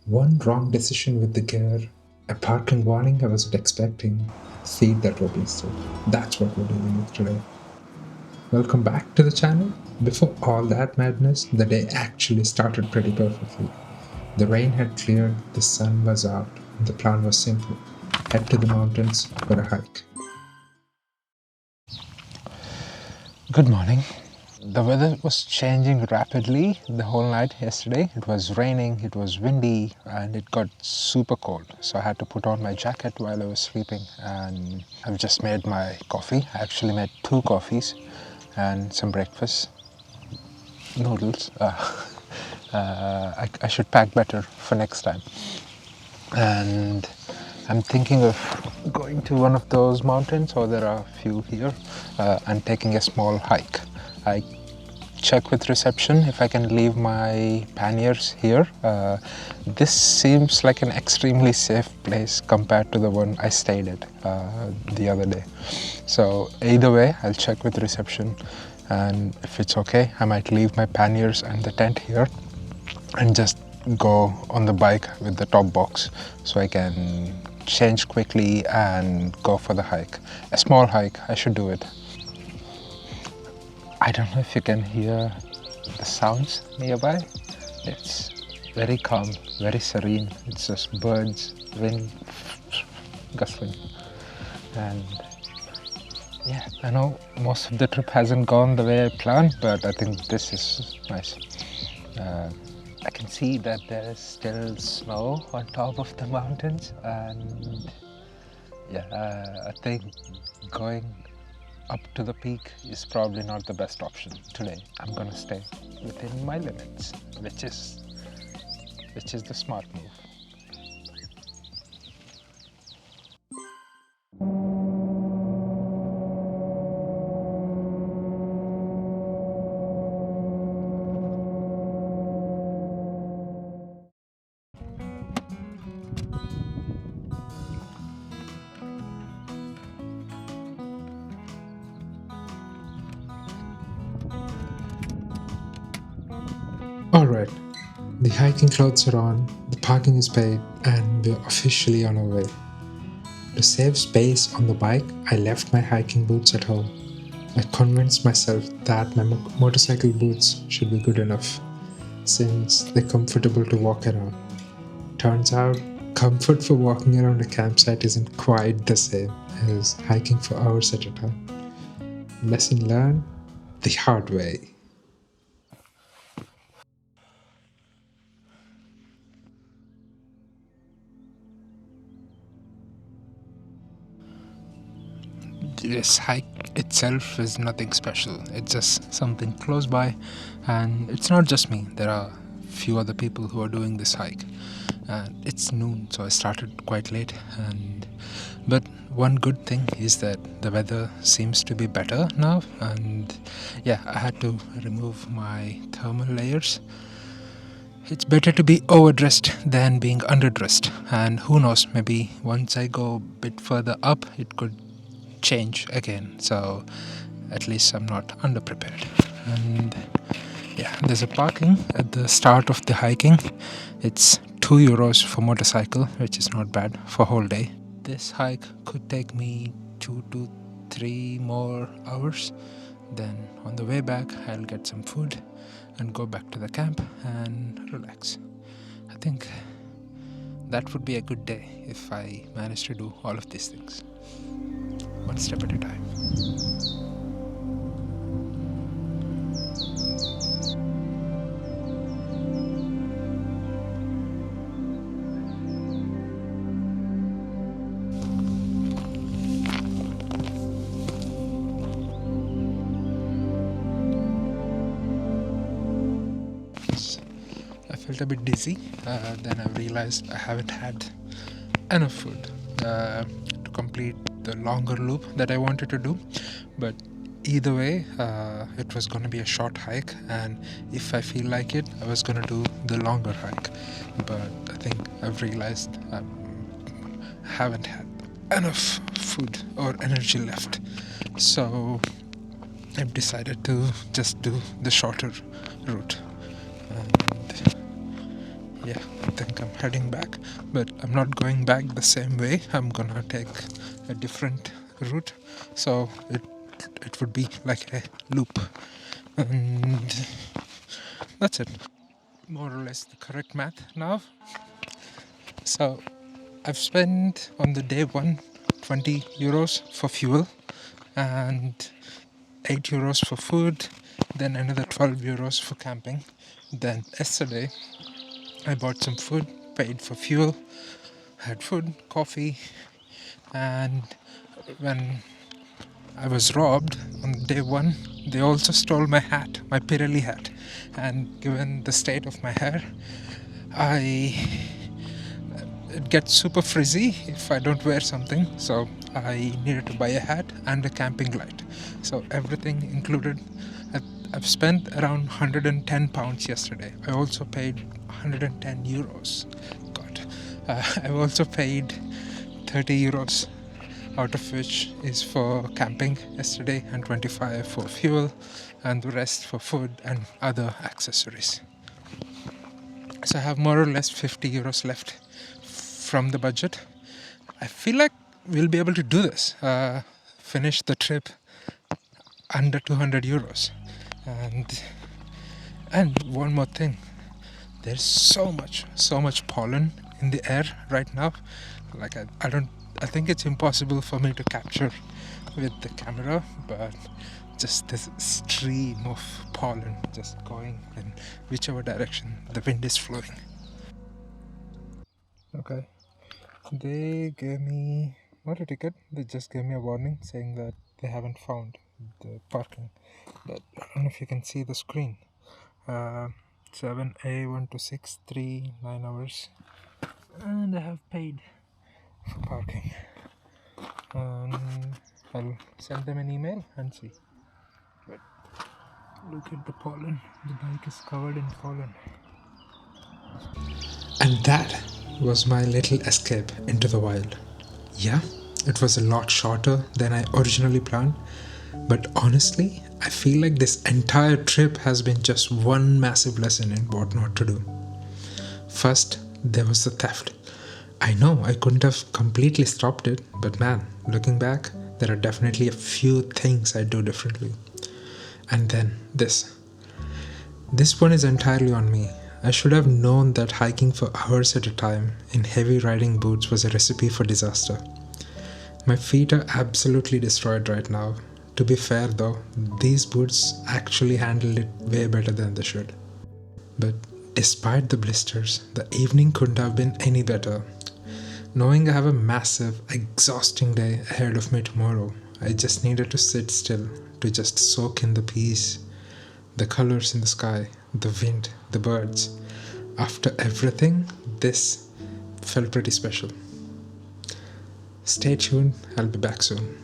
One wrong decision with the gear, a parking warning I wasn't expecting, seat that wobbly still. That's what we're dealing with today. Welcome back to the channel. Before all that madness, the day actually started pretty perfectly. The rain had cleared, the sun was out, and the plan was simple. Head to the mountains for a hike. Good morning. The weather was changing rapidly the whole night yesterday. It was raining, it was windy, and it got super cold. So I had to put on my jacket while I was sleeping, and I've just made my coffee. I actually made 2 coffees and some breakfast. Noodles. I should pack better for next time. And I'm thinking of going to one of those mountains, or there are a few here, and taking a small hike. I check with reception if I can leave my panniers here. This seems like an extremely safe place compared to the one I stayed at the other day. So either way, I'll check with reception, and if it's okay, I might leave my panniers and the tent here and just go on the bike with the top box so I can change quickly and go for the hike. A small hike, I should do it. I don't know if you can hear the sounds nearby. It's very calm, very serene. It's just birds, wind, gustling. And yeah, I know most of the trip hasn't gone the way I planned, but I think this is nice. I can see that there's still snow on top of the mountains, and yeah, I think going up to the peak is probably not the best option today. I'm gonna stay within my limits, which is the smart move. Alright, the hiking clothes are on, the parking is paid, and we're officially on our way. To save space on the bike, I left my hiking boots at home. I convinced myself that my motorcycle boots should be good enough, since they're comfortable to walk around. Turns out, comfort for walking around a campsite isn't quite the same as hiking for hours at a time. Lesson learned the hard way. This hike itself is nothing special. It's just something close by, and it's not just me. There are a few other people who are doing this hike. It's noon, so I started quite late. But one good thing is that the weather seems to be better now, and yeah, I had to remove my thermal layers. It's better to be overdressed than being underdressed, and who knows, maybe once I go a bit further up, it could change again, so at least I'm not underprepared. And yeah, there's a parking at the start of the hiking. It's €2 for motorcycle, which is not bad for a whole day. This hike could take me 2 to 3 more hours. Then on the way back, I'll get some food and go back to the camp and relax. I think that would be a good day if I manage to do all of these things, one step at a time. I felt a bit dizzy. Then I realized I haven't had enough food to complete the longer loop that I wanted to do. But either way, it was going to be a short hike, and if I feel like it, I was going to do the longer hike. But I think I've realized I haven't had enough food or energy left. So I've decided to just do the shorter route. And yeah, think I'm heading back, but I'm not going back the same way. I'm gonna take a different route, so it would be like a loop, and that's it. More or less the correct math now. So I've spent on the day one 20 euros for fuel and 8 euros for food, then another 12 euros for camping. Then yesterday I bought some food, paid for fuel, had food, coffee, and when I was robbed on day one, they also stole my hat, my Pirelli hat. And given the state of my hair, it gets super frizzy if I don't wear something, so I needed to buy a hat and a camping light. So everything included. I've spent around £110 yesterday. I also paid 110 euros. God. I've also paid 30 euros, out of which is for camping yesterday, and 25 for fuel, and the rest for food and other accessories. So I have more or less 50 euros left from the budget. I feel like we'll be able to do this, finish the trip under 200 euros. And one more thing, there's so much pollen in the air right now. Like I think it's impossible for me to capture with the camera, but just this stream of pollen just going in whichever direction the wind is flowing. Okay, they gave me not a ticket, they just gave me a warning saying that they haven't found the parking. But I don't know if you can see the screen. 7A126 9 hours, and I have paid for parking. I'll send them an email and see. But look at the pollen. The bike is covered in pollen. And that was my little escape into the wild. Yeah, it was a lot shorter than I originally planned, but honestly, I feel like this entire trip has been just one massive lesson in what not to do. First, there was the theft. I know I couldn't have completely stopped it, but man, looking back, there are definitely a few things I'd do differently. And then this. This one is entirely on me. I should have known that hiking for hours at a time in heavy riding boots was a recipe for disaster. My feet are absolutely destroyed right now. To be fair though, these boots actually handled it way better than they should. But despite the blisters, the evening couldn't have been any better. Knowing I have a massive, exhausting day ahead of me tomorrow, I just needed to sit still to just soak in the peace, the colors in the sky, the wind, the birds. After everything, this felt pretty special. Stay tuned, I'll be back soon.